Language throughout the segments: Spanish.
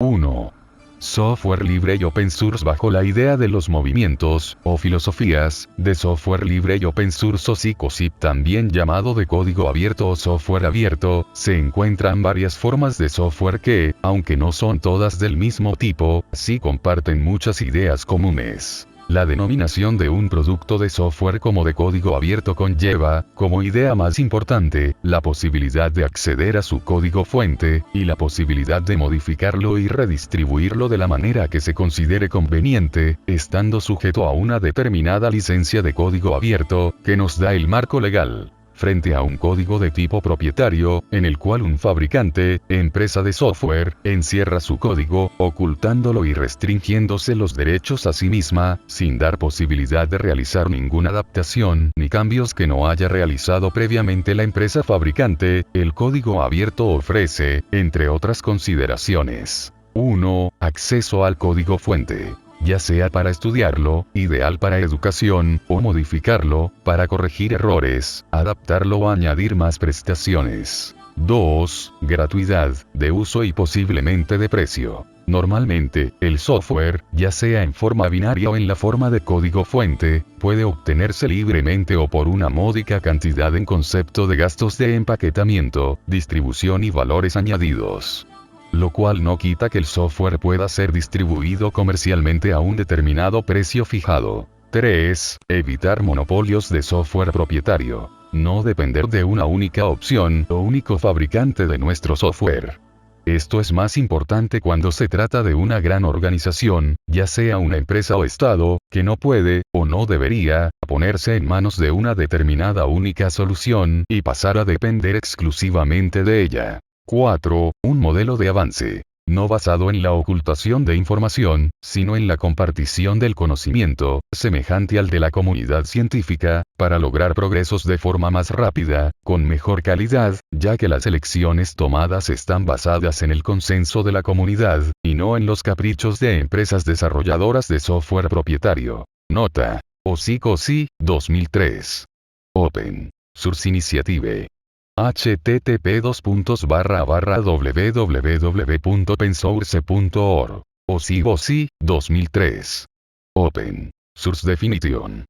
1. Software libre y open source. Bajo la idea de los movimientos, o filosofías, de software libre y open source o SIC, también llamado de código abierto o software abierto, se encuentran varias formas de software que, aunque no son todas del mismo tipo, sí comparten muchas ideas comunes. La denominación de un producto de software como de código abierto conlleva, como idea más importante, la posibilidad de acceder a su código fuente, y la posibilidad de modificarlo y redistribuirlo de la manera que se considere conveniente, estando sujeto a una determinada licencia de código abierto, que nos da el marco legal. Frente a un código de tipo propietario, en el cual un fabricante, empresa de software, encierra su código, ocultándolo y restringiéndose los derechos a sí misma, sin dar posibilidad de realizar ninguna adaptación ni cambios que no haya realizado previamente la empresa fabricante, el código abierto ofrece, entre otras consideraciones: 1. Acceso al código fuente. Ya sea para estudiarlo, ideal para educación, o modificarlo, para corregir errores, adaptarlo o añadir más prestaciones. 2. Gratuidad, de uso y posiblemente de precio. Normalmente, el software, ya sea en forma binaria o en la forma de código fuente, puede obtenerse libremente o por una módica cantidad en concepto de gastos de empaquetamiento, distribución y valores añadidos. Lo cual no quita que el software pueda ser distribuido comercialmente a un determinado precio fijado. 3. Evitar monopolios de software propietario. No depender de una única opción o único fabricante de nuestro software. Esto es más importante cuando se trata de una gran organización, ya sea una empresa o estado, que no puede, o no debería, ponerse en manos de una determinada única solución y pasar a depender exclusivamente de ella. 4. Un modelo de avance. No basado en la ocultación de información, sino en la compartición del conocimiento, semejante al de la comunidad científica, para lograr progresos de forma más rápida, con mejor calidad, ya que las elecciones tomadas están basadas en el consenso de la comunidad, y no en los caprichos de empresas desarrolladoras de software propietario. Nota. OSI 2003. Open Source Initiative. http://www.opensource.org. OSI 2003. Open Source Definition.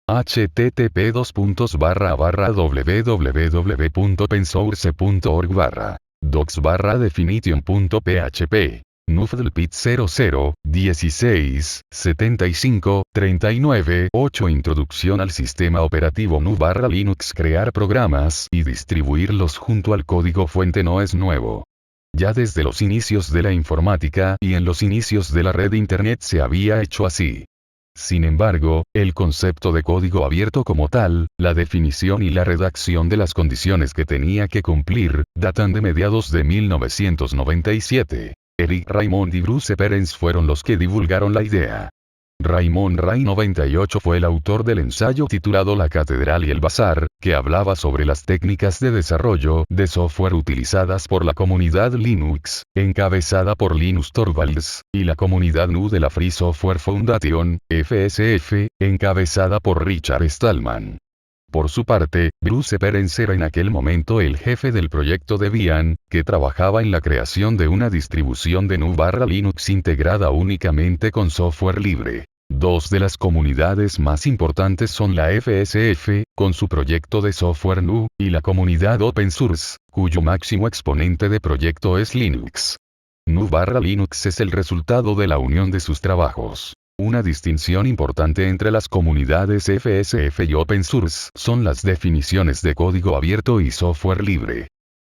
http://www.opensource.org. docs/definition.php. Nufdelpit 00, 16, 75, 39, 8. Introducción al sistema operativo GNU/Linux. Crear programas y distribuirlos junto al código fuente no es nuevo. Ya desde los inicios de la informática y en los inicios de la red Internet se había hecho así. Sin embargo, el concepto de código abierto como tal, la definición y la redacción de las condiciones que tenía que cumplir, datan de mediados de 1997. Eric Raymond y Bruce Perens fueron los que divulgaron la idea. Raymond Ray 98 fue el autor del ensayo titulado La Catedral y el Bazar, que hablaba sobre las técnicas de desarrollo de software utilizadas por la comunidad Linux, encabezada por Linus Torvalds, y la comunidad GNU de la Free Software Foundation, FSF, encabezada por Richard Stallman. Por su parte, Bruce Perens era en aquel momento el jefe del proyecto Debian, que trabajaba en la creación de una distribución de GNU/Linux integrada únicamente con software libre. Dos de las comunidades más importantes son la FSF, con su proyecto de software GNU, y la comunidad Open Source, cuyo máximo exponente de proyecto es Linux. GNU/Linux es el resultado de la unión de sus trabajos. Una distinción importante entre las comunidades FSF y Open Source son las definiciones de código abierto y software libre.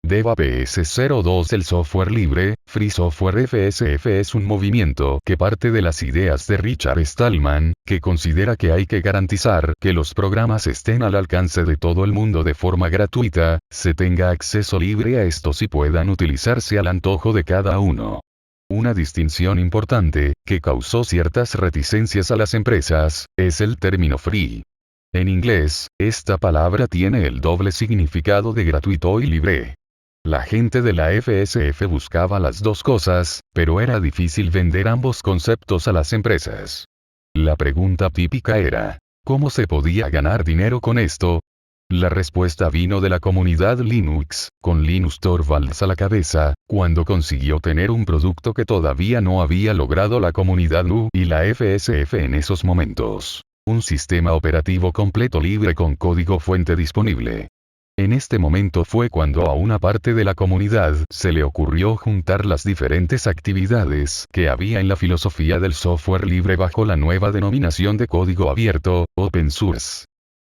DevAPS 02. El software libre, Free Software FSF es un movimiento que parte de las ideas de Richard Stallman, que considera que hay que garantizar que los programas estén al alcance de todo el mundo de forma gratuita, se tenga acceso libre a estos y puedan utilizarse al antojo de cada uno. Una distinción importante, que causó ciertas reticencias a las empresas, es el término free. En inglés, esta palabra tiene el doble significado de gratuito y libre. La gente de la FSF buscaba las dos cosas, pero era difícil vender ambos conceptos a las empresas. La pregunta típica era, ¿cómo se podía ganar dinero con esto? La respuesta vino de la comunidad Linux, con Linus Torvalds a la cabeza, cuando consiguió tener un producto que todavía no había logrado la comunidad GNU y la FSF en esos momentos. Un sistema operativo completo libre con código fuente disponible. En este momento fue cuando a una parte de la comunidad se le ocurrió juntar las diferentes actividades que había en la filosofía del software libre bajo la nueva denominación de código abierto, Open Source.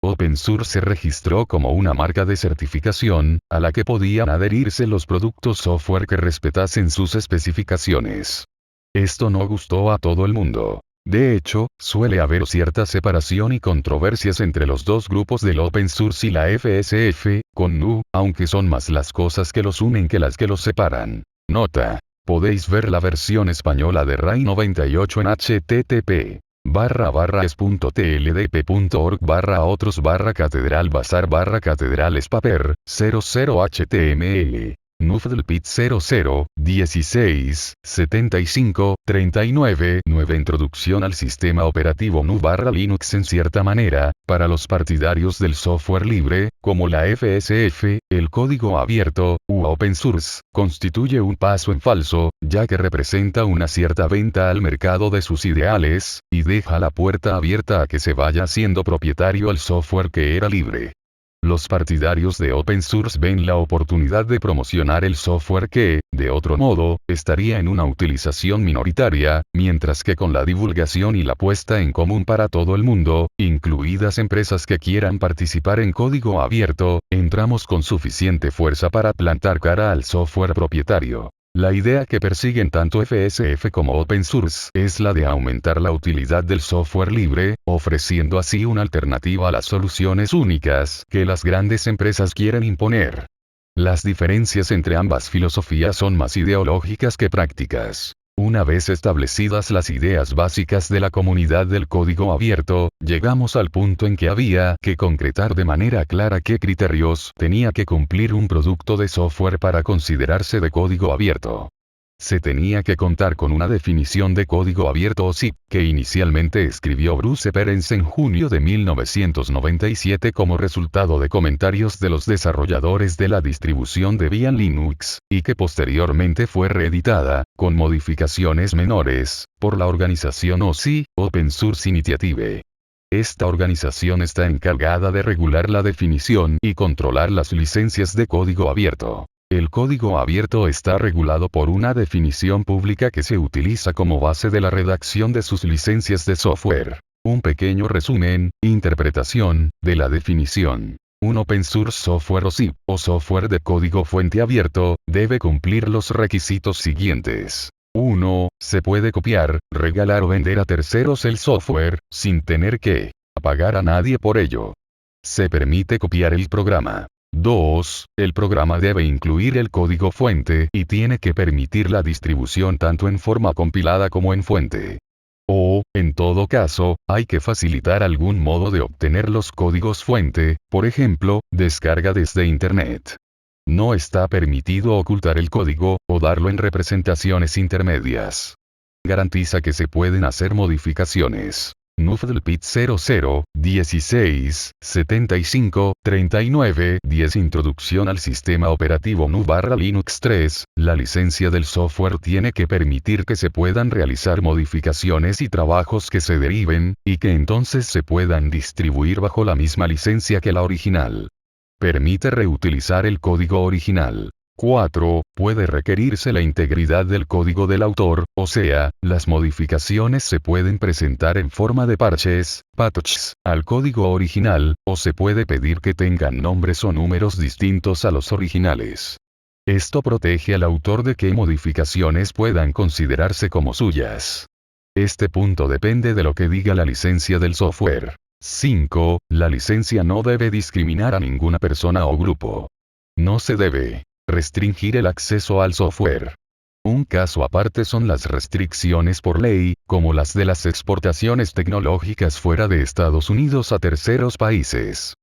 Open Source se registró como una marca de certificación, a la que podían adherirse los productos software que respetasen sus especificaciones. Esto no gustó a todo el mundo. De hecho, suele haber cierta separación y controversias entre los dos grupos del Open Source y la FSF, con GNU, aunque son más las cosas que los unen que las que los separan. Nota. Podéis ver la versión española de RAI 98 en http://es.tldp.org/otros/catedral/catedrales paper, 00 html. Nufdlpit 00, 16, 75, 39, 9 Introducción al sistema operativo GNU/Linux. En cierta manera, para los partidarios del software libre, como la FSF, el código abierto, u open source, constituye un paso en falso, ya que representa una cierta venta al mercado de sus ideales, y deja la puerta abierta a que se vaya haciendo propietario al software que era libre. Los partidarios de Open Source ven la oportunidad de promocionar el software que, de otro modo, estaría en una utilización minoritaria, mientras que con la divulgación y la puesta en común para todo el mundo, incluidas empresas que quieran participar en código abierto, entramos con suficiente fuerza para plantar cara al software propietario. La idea que persiguen tanto FSF como Open Source es la de aumentar la utilidad del software libre, ofreciendo así una alternativa a las soluciones únicas que las grandes empresas quieren imponer. Las diferencias entre ambas filosofías son más ideológicas que prácticas. Una vez establecidas las ideas básicas de la comunidad del código abierto, llegamos al punto en que había que concretar de manera clara qué criterios tenía que cumplir un producto de software para considerarse de código abierto. Se tenía que contar con una definición de código abierto o ZIP, que inicialmente escribió Bruce Perens en junio de 1997 como resultado de comentarios de los desarrolladores de la distribución Debian Linux, y que posteriormente fue reeditada, con modificaciones menores, por la organización OSI, Open Source Initiative. Esta organización está encargada de regular la definición y controlar las licencias de código abierto. El código abierto está regulado por una definición pública que se utiliza como base de la redacción de sus licencias de software. Un pequeño resumen, interpretación, de la definición. Un Open Source Software o ZIP, o software de código fuente abierto, debe cumplir los requisitos siguientes. 1. Se puede copiar, regalar o vender a terceros el software, sin tener que pagar a nadie por ello. Se permite copiar el programa. 2. El programa debe incluir el código fuente y tiene que permitir la distribución tanto en forma compilada como en fuente. O, en todo caso, hay que facilitar algún modo de obtener los códigos fuente, por ejemplo, descarga desde Internet. No está permitido ocultar el código, o darlo en representaciones intermedias. Garantiza que se pueden hacer modificaciones. Nufdlpit 00, 16, 75, 39, 10 Introducción al sistema operativo GNU/Linux 3, la licencia del software tiene que permitir que se puedan realizar modificaciones y trabajos que se deriven, y que entonces se puedan distribuir bajo la misma licencia que la original. Permite reutilizar el código original. 4. Puede requerirse la integridad del código del autor, o sea, las modificaciones se pueden presentar en forma de parches, patches, al código original, o se puede pedir que tengan nombres o números distintos a los originales. Esto protege al autor de que modificaciones puedan considerarse como suyas. Este punto depende de lo que diga la licencia del software. 5. La licencia no debe discriminar a ninguna persona o grupo. No se debe restringir el acceso al software. Un caso aparte son las restricciones por ley, como las de las exportaciones tecnológicas fuera de Estados Unidos a terceros países.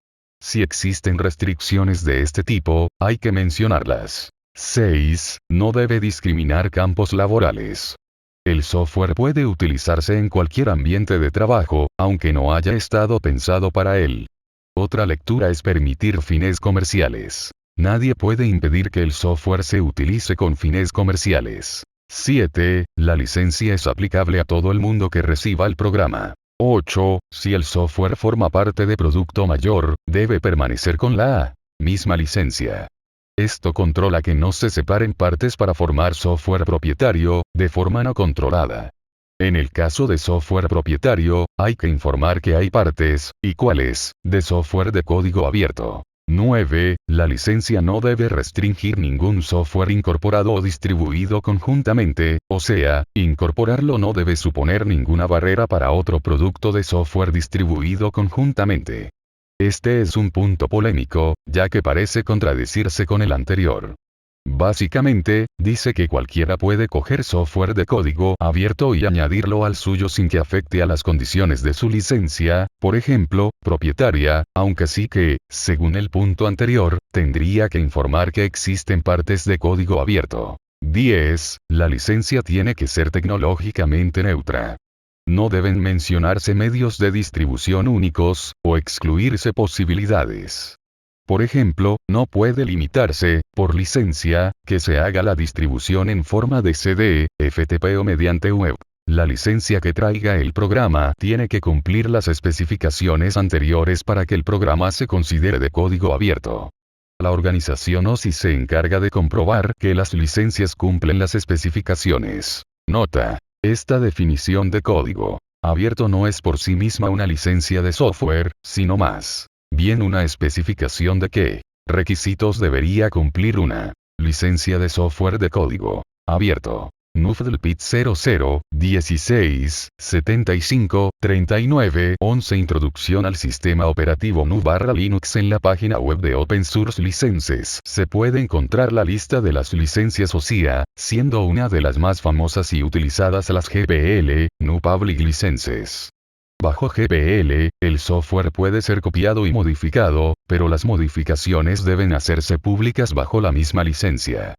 Si existen restricciones de este tipo, hay que mencionarlas. 6. No debe discriminar campos laborales. El software puede utilizarse en cualquier ambiente de trabajo, aunque no haya estado pensado para él. Otra lectura es permitir fines comerciales. Nadie puede impedir que el software se utilice con fines comerciales. 7. La licencia es aplicable a todo el mundo que reciba el programa. 8. Si el software forma parte de producto mayor, debe permanecer con la misma licencia. Esto controla que no se separen partes para formar software propietario, de forma no controlada. En el caso de software propietario, hay que informar que hay partes, y cuáles, de software de código abierto. 9. La licencia no debe restringir ningún software incorporado o distribuido conjuntamente, o sea, incorporarlo no debe suponer ninguna barrera para otro producto de software distribuido conjuntamente. Este es un punto polémico, ya que parece contradecirse con el anterior. Básicamente, dice que cualquiera puede coger software de código abierto y añadirlo al suyo sin que afecte a las condiciones de su licencia, por ejemplo, propietaria, aunque sí que, según el punto anterior, tendría que informar que existen partes de código abierto. 10. La licencia tiene que ser tecnológicamente neutra. No deben mencionarse medios de distribución únicos, o excluirse posibilidades. Por ejemplo, no puede limitarse, por licencia, que se haga la distribución en forma de CD, FTP o mediante web. La licencia que traiga el programa tiene que cumplir las especificaciones anteriores para que el programa se considere de código abierto. La organización OSI se encarga de comprobar que las licencias cumplen las especificaciones. Nota. Esta definición de código abierto no es por sí misma una licencia de software, sino más bien una especificación de qué requisitos debería cumplir una licencia de software de código abierto. NUFDLPIT 00, 16, 75, 39, 11 Introducción al sistema operativo GNU/Linux. En la página web de Open Source Licenses se puede encontrar la lista de las licencias OSIA, siendo una de las más famosas y utilizadas las GPL, GNU Public Licenses. Bajo GPL, el software puede ser copiado y modificado, pero las modificaciones deben hacerse públicas bajo la misma licencia.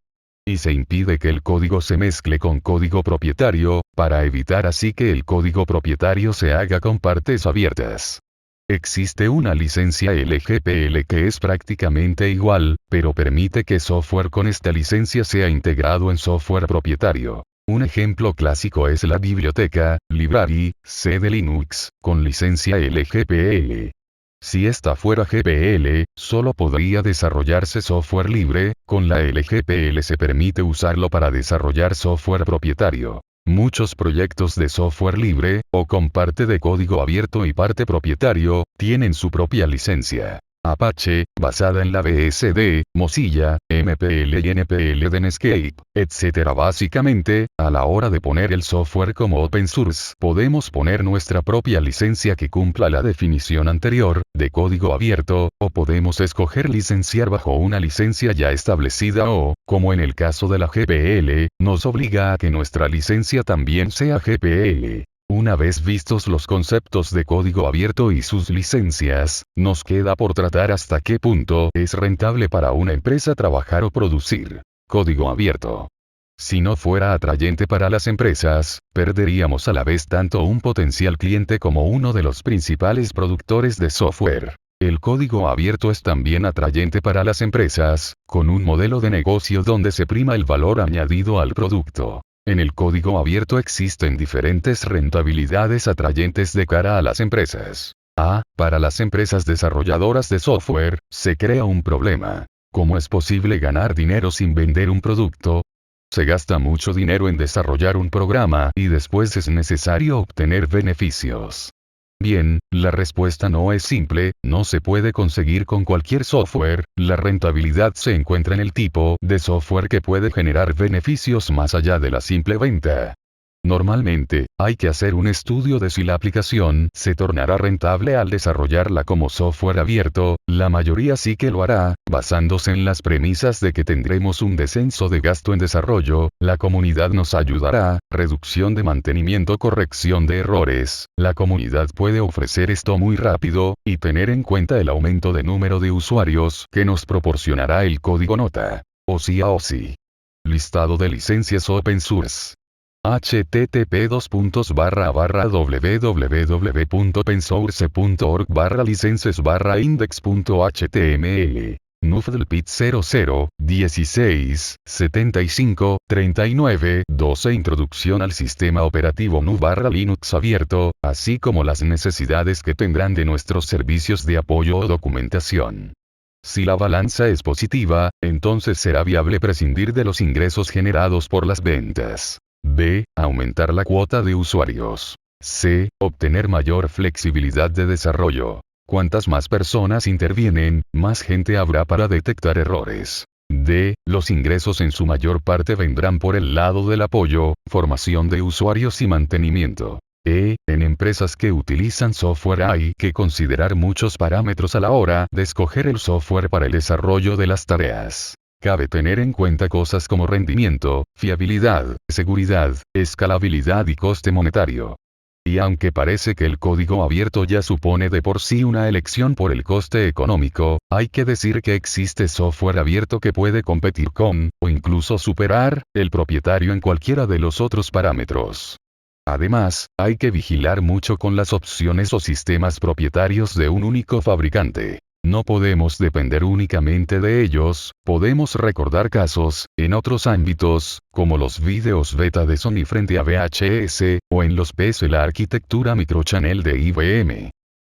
Y se impide que el código se mezcle con código propietario, para evitar así que el código propietario se haga con partes abiertas. Existe una licencia LGPL que es prácticamente igual, pero permite que software con esta licencia sea integrado en software propietario. Un ejemplo clásico es la biblioteca, Library, C de Linux, con licencia LGPL. Si esta fuera GPL, solo podría desarrollarse software libre, con la LGPL se permite usarlo para desarrollar software propietario. Muchos proyectos de software libre, o con parte de código abierto y parte propietario, tienen su propia licencia. Apache, basada en la BSD, Mozilla, MPL y NPL de Netscape, etc. Básicamente, a la hora de poner el software como open source, podemos poner nuestra propia licencia que cumpla la definición anterior, de código abierto, o podemos escoger licenciar bajo una licencia ya establecida o, como en el caso de la GPL, nos obliga a que nuestra licencia también sea GPL. Una vez vistos los conceptos de código abierto y sus licencias, nos queda por tratar hasta qué punto es rentable para una empresa trabajar o producir código abierto. Si no fuera atrayente para las empresas, perderíamos a la vez tanto un potencial cliente como uno de los principales productores de software. El código abierto es también atrayente para las empresas, con un modelo de negocio donde se prima el valor añadido al producto. En el código abierto existen diferentes rentabilidades atrayentes de cara a las empresas. Para las empresas desarrolladoras de software, se crea un problema. ¿Cómo es posible ganar dinero sin vender un producto? Se gasta mucho dinero en desarrollar un programa y después es necesario obtener beneficios. Bien, la respuesta no es simple, no se puede conseguir con cualquier software, la rentabilidad se encuentra en el tipo de software que puede generar beneficios más allá de la simple venta. Normalmente, hay que hacer un estudio de si la aplicación se tornará rentable al desarrollarla como software abierto, la mayoría sí que lo hará, basándose en las premisas de que tendremos un descenso de gasto en desarrollo, la comunidad nos ayudará, reducción de mantenimiento, corrección de errores, la comunidad puede ofrecer esto muy rápido, y tener en cuenta el aumento de número de usuarios que nos proporcionará el código nota. OSI. Listado de licencias open source. http://www.opensource.org/licenses/index.html NUFDLPIT 00, 16, 75, 39, 12 Introducción al sistema operativo GNU/Linux abierto, así como las necesidades que tendrán de nuestros servicios de apoyo o documentación. Si la balanza es positiva, entonces será viable prescindir de los ingresos generados por las ventas. B. Aumentar la cuota de usuarios. C. Obtener mayor flexibilidad de desarrollo. Cuantas más personas intervienen, más gente habrá para detectar errores. D. Los ingresos en su mayor parte vendrán por el lado del apoyo, formación de usuarios y mantenimiento. E. En empresas que utilizan software hay que considerar muchos parámetros a la hora de escoger el software para el desarrollo de las tareas. Cabe tener en cuenta cosas como rendimiento, fiabilidad, seguridad, escalabilidad y coste monetario. Y aunque parece que el código abierto ya supone de por sí una elección por el coste económico, hay que decir que existe software abierto que puede competir con, o incluso superar, el propietario en cualquiera de los otros parámetros. Además, hay que vigilar mucho con las opciones o sistemas propietarios de un único fabricante. No podemos depender únicamente de ellos, podemos recordar casos, en otros ámbitos, como los vídeos beta de Sony frente a VHS, o en los PC la arquitectura microchannel de IBM.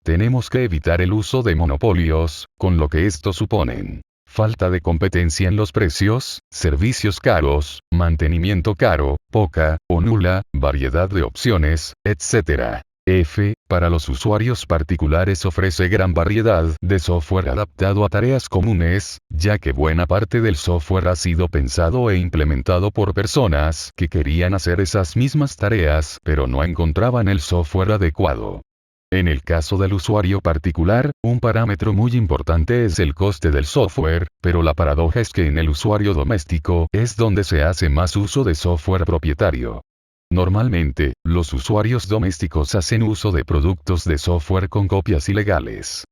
Tenemos que evitar el uso de monopolios, con lo que estos suponen. Falta de competencia en los precios, servicios caros, mantenimiento caro, poca, o nula, variedad de opciones, etc. F. Para los usuarios particulares ofrece gran variedad de software adaptado a tareas comunes, ya que buena parte del software ha sido pensado e implementado por personas que querían hacer esas mismas tareas pero no encontraban el software adecuado. En el caso del usuario particular, un parámetro muy importante es el coste del software, pero la paradoja es que en el usuario doméstico es donde se hace más uso de software propietario. Normalmente, los usuarios domésticos hacen uso de productos de software con copias ilegales.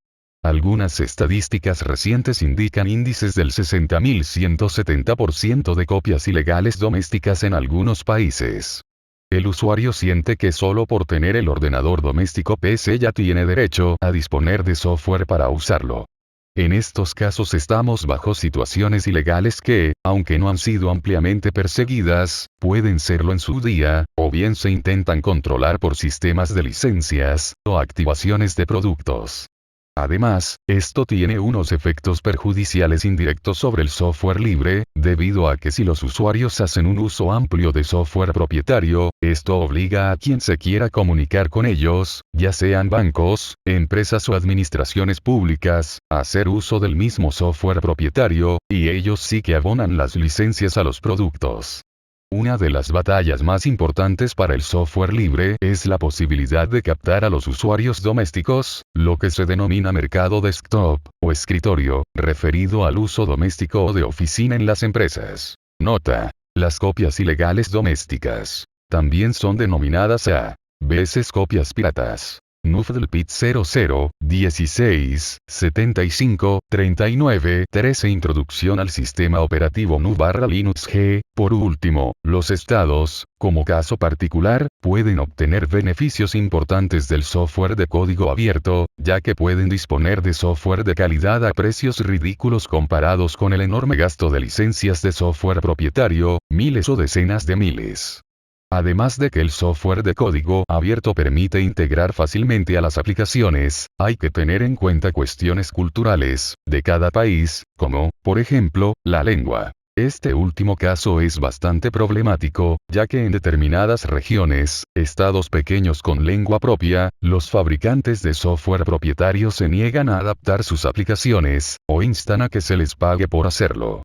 Algunas estadísticas recientes indican índices del 60.170% de copias ilegales domésticas en algunos países. El usuario siente que solo por tener el ordenador doméstico PC ya tiene derecho a disponer de software para usarlo. En estos casos estamos bajo situaciones ilegales que, aunque no han sido ampliamente perseguidas, pueden serlo en su día, o bien se intentan controlar por sistemas de licencias, o activaciones de productos. Además, esto tiene unos efectos perjudiciales indirectos sobre el software libre, debido a que si los usuarios hacen un uso amplio de software propietario, esto obliga a quien se quiera comunicar con ellos, ya sean bancos, empresas o administraciones públicas, a hacer uso del mismo software propietario, y ellos sí que abonan las licencias a los productos. Una de las batallas más importantes para el software libre es la posibilidad de captar a los usuarios domésticos, lo que se denomina mercado desktop, o escritorio, referido al uso doméstico o de oficina en las empresas. Nota: las copias ilegales domésticas también son denominadas a veces copias piratas. NUFDLPIT 00, 16, 75, 39, 13 Introducción al sistema operativo GNU/Linux G. Por último, los estados, como caso particular, pueden obtener beneficios importantes del software de código abierto, ya que pueden disponer de software de calidad a precios ridículos comparados con el enorme gasto de licencias de software propietario, miles o decenas de miles. Además de que el software de código abierto permite integrar fácilmente a las aplicaciones, hay que tener en cuenta cuestiones culturales, de cada país, como, por ejemplo, la lengua. Este último caso es bastante problemático, ya que en determinadas regiones, estados pequeños con lengua propia, los fabricantes de software propietario se niegan a adaptar sus aplicaciones, o instan a que se les pague por hacerlo.